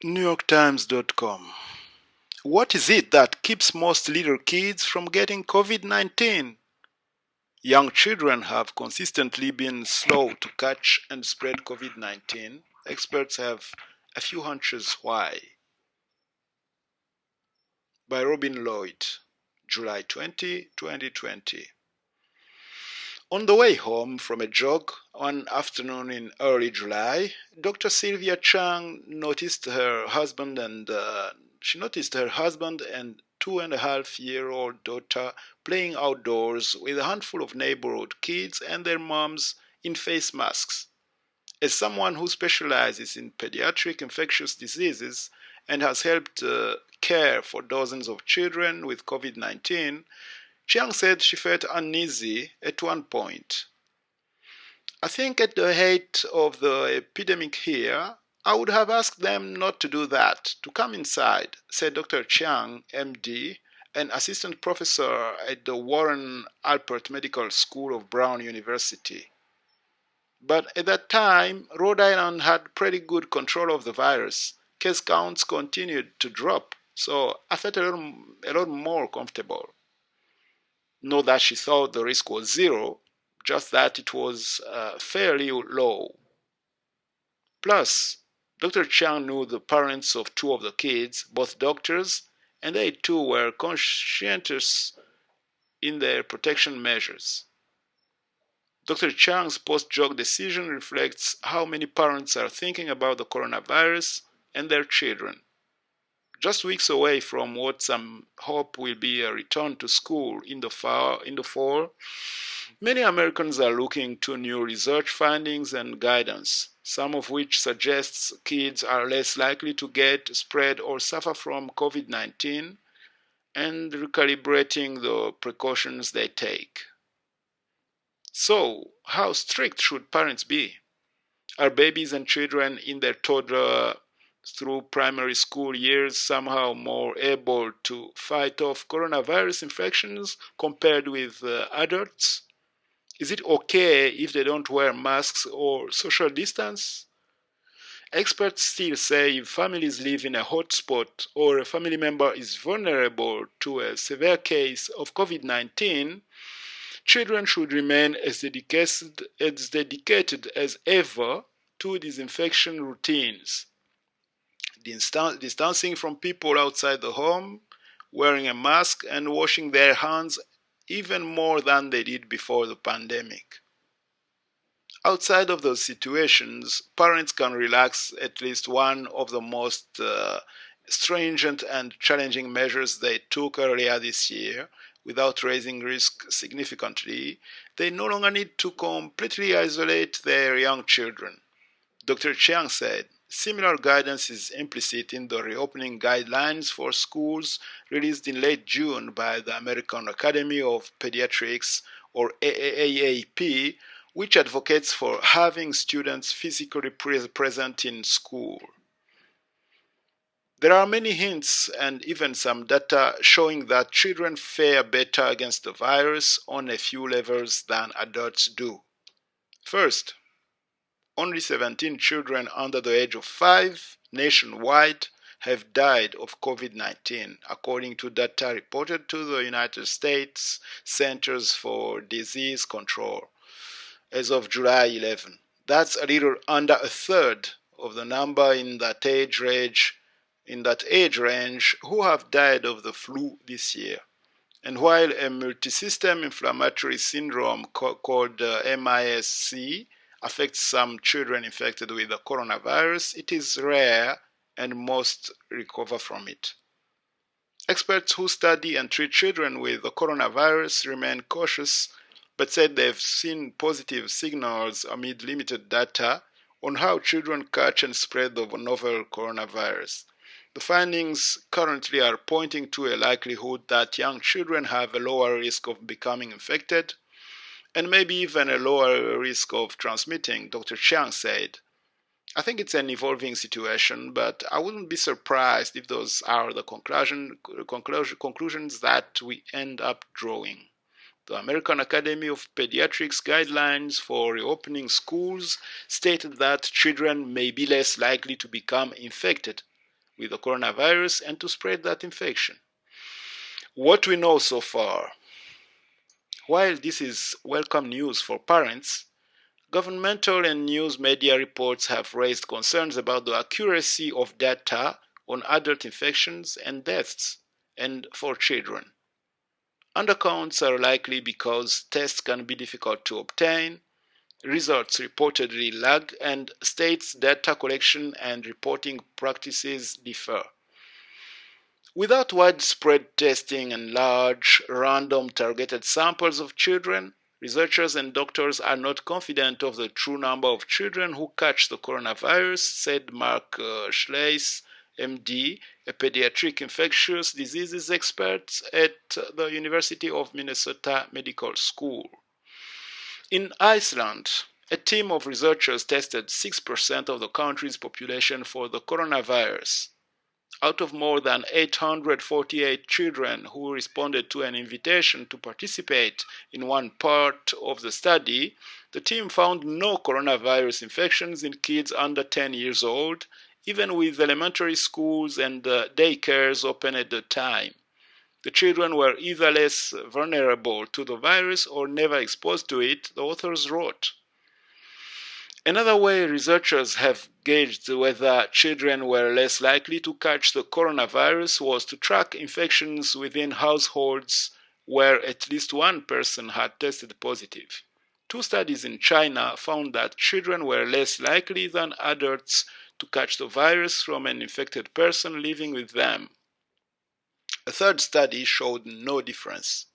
NewYorkTimes.com. What is it that keeps most little kids from getting COVID-19? Young children have consistently been slow to catch and spread COVID-19. Experts have a few hunches why. By Robin Lloyd, July 20, 2020. On the way home from a jog one afternoon in early July, Dr. Sylvia Chang noticed her husband and 2.5-year-old daughter playing outdoors with a handful of neighborhood kids and their moms in face masks. As someone who specializes in pediatric infectious diseases and has helped care for dozens of children with COVID-19, Chiang said she felt uneasy at one point. I think at the height of the epidemic here, I would have asked them not to do that, to come inside, said Dr. Chiang, MD, an assistant professor at the Warren Alpert Medical School of Brown University. But at that time, Rhode Island had pretty good control of the virus. Case counts continued to drop, so I felt a lot more comfortable. Not that she thought the risk was zero, just that it was fairly low. Plus, Dr. Chiang knew the parents of two of the kids, both doctors, and they too were conscientious in their protection measures. Dr. Chiang's post-jog decision reflects how many parents are thinking about the coronavirus and their children. Just weeks away from what some hope will be a return to school in the fall, many Americans are looking to new research findings and guidance, some of which suggests kids are less likely to get, spread, or suffer from COVID-19, and recalibrating the precautions they take. So, how strict should parents be? Are babies and children in their toddler through primary school years somehow more able to fight off coronavirus infections compared with adults? Is it okay if they don't wear masks or social distance? Experts still say if families live in a hotspot or a family member is vulnerable to a severe case of COVID-19, children should remain as dedicated as ever to disinfection routines. Distancing from people outside the home, wearing a mask, and washing their hands even more than they did before the pandemic. Outside of those situations, parents can relax at least one of the most stringent and challenging measures they took earlier this year without raising risk significantly. They no longer need to completely isolate their young children. Dr. Chiang said, similar guidance is implicit in the reopening guidelines for schools released in late June by the American Academy of Pediatrics, or AAPP, which advocates for having students physically present in school. There are many hints and even some data showing that children fare better against the virus on a few levels than adults do. First, only 17 children under the age of 5 nationwide have died of COVID-19, according to data reported to the United States Centers for Disease Control as of July 11. That's a little under a third of the number in that age range who have died of the flu this year. And while a multisystem inflammatory syndrome called MIS-C affects some children infected with the coronavirus, it is rare and most recover from it. Experts who study and treat children with the coronavirus remain cautious, but said they've seen positive signals amid limited data on how children catch and spread the novel coronavirus. The findings currently are pointing to a likelihood that young children have a lower risk of becoming infected, and maybe even a lower risk of transmitting, Dr. Chiang said. I think it's an evolving situation, but I wouldn't be surprised if those are the conclusions that we end up drawing. The American Academy of Pediatrics guidelines for reopening schools stated that children may be less likely to become infected. with the coronavirus and to spread that infection. What we know so far. While this is welcome news for parents, governmental and news media reports have raised concerns about the accuracy of data on adult infections and deaths, and for children. Undercounts are likely because tests can be difficult to obtain, results reportedly lag, and states' data collection and reporting practices differ. Without widespread testing and large, random targeted samples of children, researchers and doctors are not confident of the true number of children who catch the coronavirus, said Mark Schleiss, MD, a pediatric infectious diseases expert at the University of Minnesota Medical School. In Iceland, a team of researchers tested 6% of the country's population for the coronavirus. Out of more than 848 children who responded to an invitation to participate in one part of the study, the team found no coronavirus infections in kids under 10 years old, even with elementary schools and daycares open at the time. The children were either less vulnerable to the virus or never exposed to it, the authors wrote. Another way researchers have gauged whether children were less likely to catch the coronavirus was to track infections within households where at least one person had tested positive. 2 studies in China found that children were less likely than adults to catch the virus from an infected person living with them. A 3rd study showed no difference.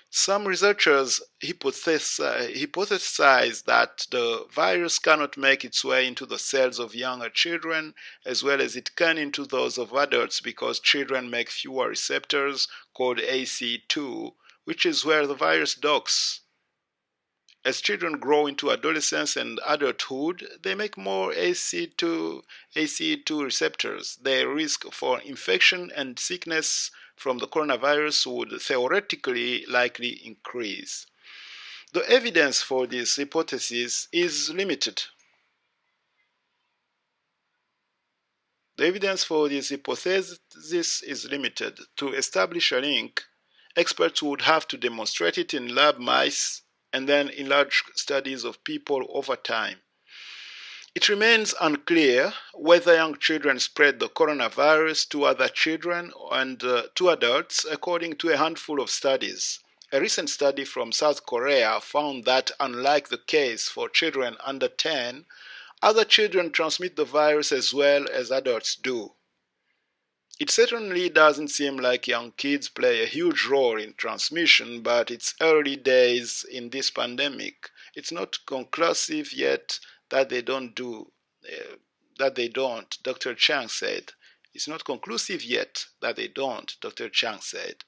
Some researchers hypothesize that the virus cannot make its way into the cells of younger children as well as it can into those of adults because children make fewer receptors called ACE2, which is where the virus docks. As children grow into adolescence and adulthood, they make more ACE2 receptors. Their risk for infection and sickness from the coronavirus would theoretically likely increase. The evidence for this hypothesis is limited. To establish a link, experts would have to demonstrate it in lab mice and then in large studies of people over time. It remains unclear whether young children spread the coronavirus to other children and to adults, according to a handful of studies. A recent study from South Korea found that, unlike the case for children under 10, other children transmit the virus as well as adults do. It certainly doesn't seem like young kids play a huge role in transmission, but it's early days in this pandemic. It's not conclusive yet that they don't, Dr. Chang said. It's not conclusive yet that they don't, Dr. Chang said.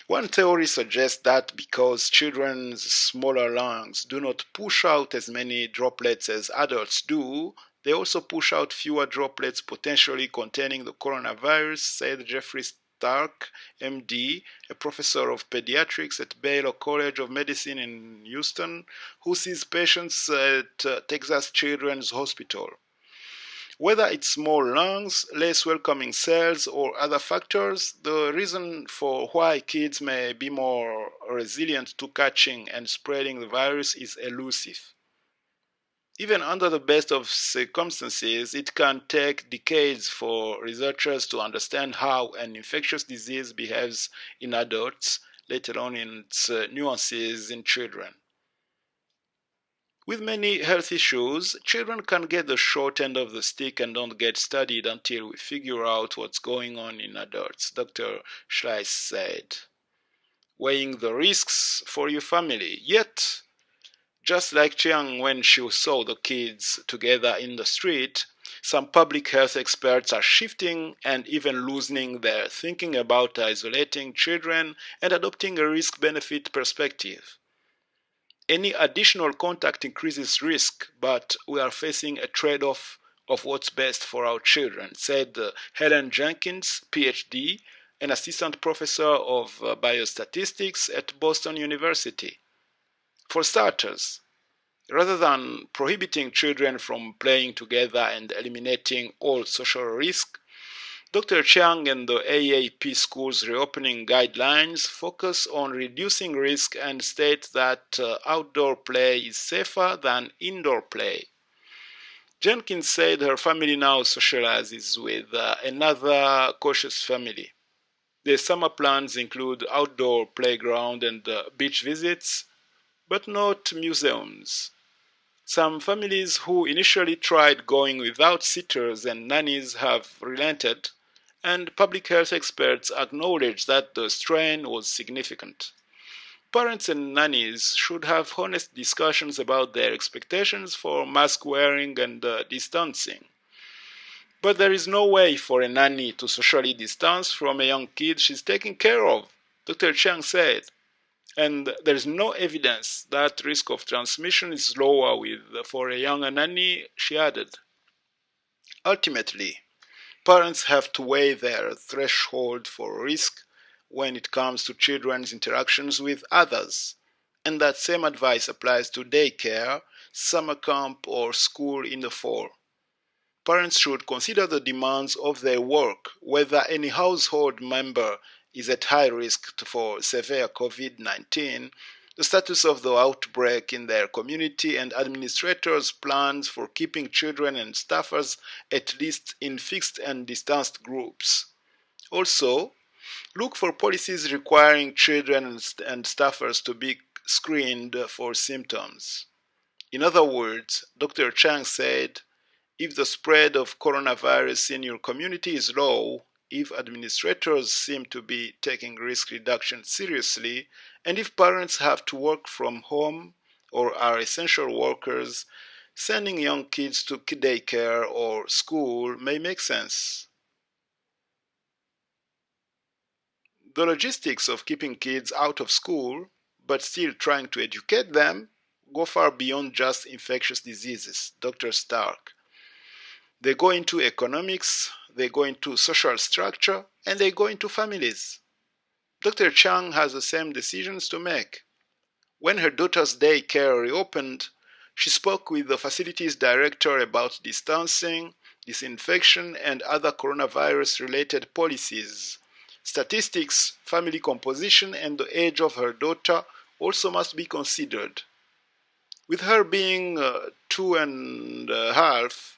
One theory suggests that because children's smaller lungs do not push out as many droplets as adults do, they also push out fewer droplets potentially containing the coronavirus, said Jeffrey Stark, MD, a professor of pediatrics at Baylor College of Medicine in Houston, who sees patients at Texas Children's Hospital. Whether it's small lungs, less welcoming cells, or other factors, the reason for why kids may be more resilient to catching and spreading the virus is elusive. Even under the best of circumstances, it can take decades for researchers to understand how an infectious disease behaves in adults, let alone in its nuances in children. With many health issues, children can get the short end of the stick and don't get studied until we figure out what's going on in adults, Dr. Schleiss said. Weighing the risks for your family. Yet, just like Chiang when she saw the kids together in the street, some public health experts are shifting and even loosening their thinking about isolating children and adopting a risk-benefit perspective. Any additional contact increases risk, but we are facing a trade-off of what's best for our children, said Helen Jenkins, PhD, an assistant professor of biostatistics at Boston University. For starters, Rather than prohibiting children from playing together and eliminating all social risk, Dr. Chiang and the AAP school's reopening guidelines focus on reducing risk and state that outdoor play is safer than indoor play. Jenkins said her family now socializes with another cautious family. Their summer plans include outdoor playground and beach visits, but not museums. Some families who initially tried going without sitters and nannies have relented, and public health experts acknowledge that the strain was significant. Parents and nannies should have honest discussions about their expectations for mask wearing and distancing. But there is no way for a nanny to socially distance from a young kid she's taking care of, Dr. Chang said. And there is no evidence that risk of transmission is lower for a young nanny, she added. Ultimately, parents have to weigh their threshold for risk when it comes to children's interactions with others. And that same advice applies to daycare, summer camp, or school in the fall. Parents should consider the demands of their work, whether any household member is at high risk for severe COVID-19, the status of the outbreak in their community, and administrators' plans for keeping children and staffers at least in fixed and distanced groups. Also, look for policies requiring children and staffers to be screened for symptoms. In other words, Dr. Chang said, if the spread of coronavirus in your community is low, if administrators seem to be taking risk reduction seriously, and if parents have to work from home or are essential workers, sending young kids to daycare or school may make sense. The logistics of keeping kids out of school, but still trying to educate them, go far beyond just infectious diseases, Dr. Stark. They go into economics, they go into social structure, and they go into families. Dr. Chang has the same decisions to make. When her daughter's daycare reopened, she spoke with the facility's director about distancing, disinfection, and other coronavirus-related policies. Statistics, family composition, and the age of her daughter also must be considered. With her being 2.5,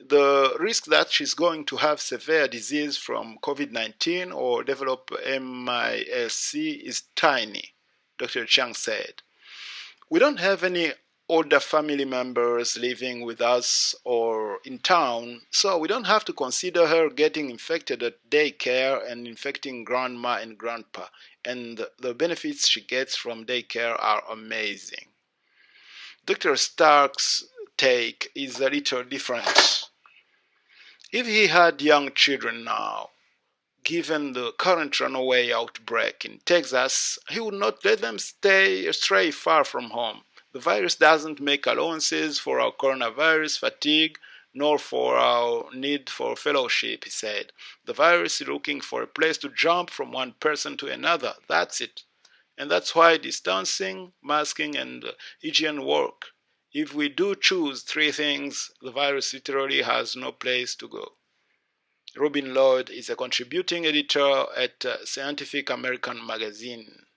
the risk that she's going to have severe disease from COVID-19 or develop MIS is tiny, Dr. Chang said. We don't have any older family members living with us or in town, so we don't have to consider her getting infected at daycare and infecting grandma and grandpa, and the benefits she gets from daycare are amazing. Dr. Stark's take is a little different. If he had young children now, given the current runaway outbreak in Texas, he would not let them stray far from home. The virus doesn't make allowances for our coronavirus fatigue, nor for our need for fellowship, he said. The virus is looking for a place to jump from one person to another. That's it. And that's why distancing, masking, and hygiene work. If we do choose three things, the virus literally has no place to go. Robin Lloyd is a contributing editor at Scientific American magazine.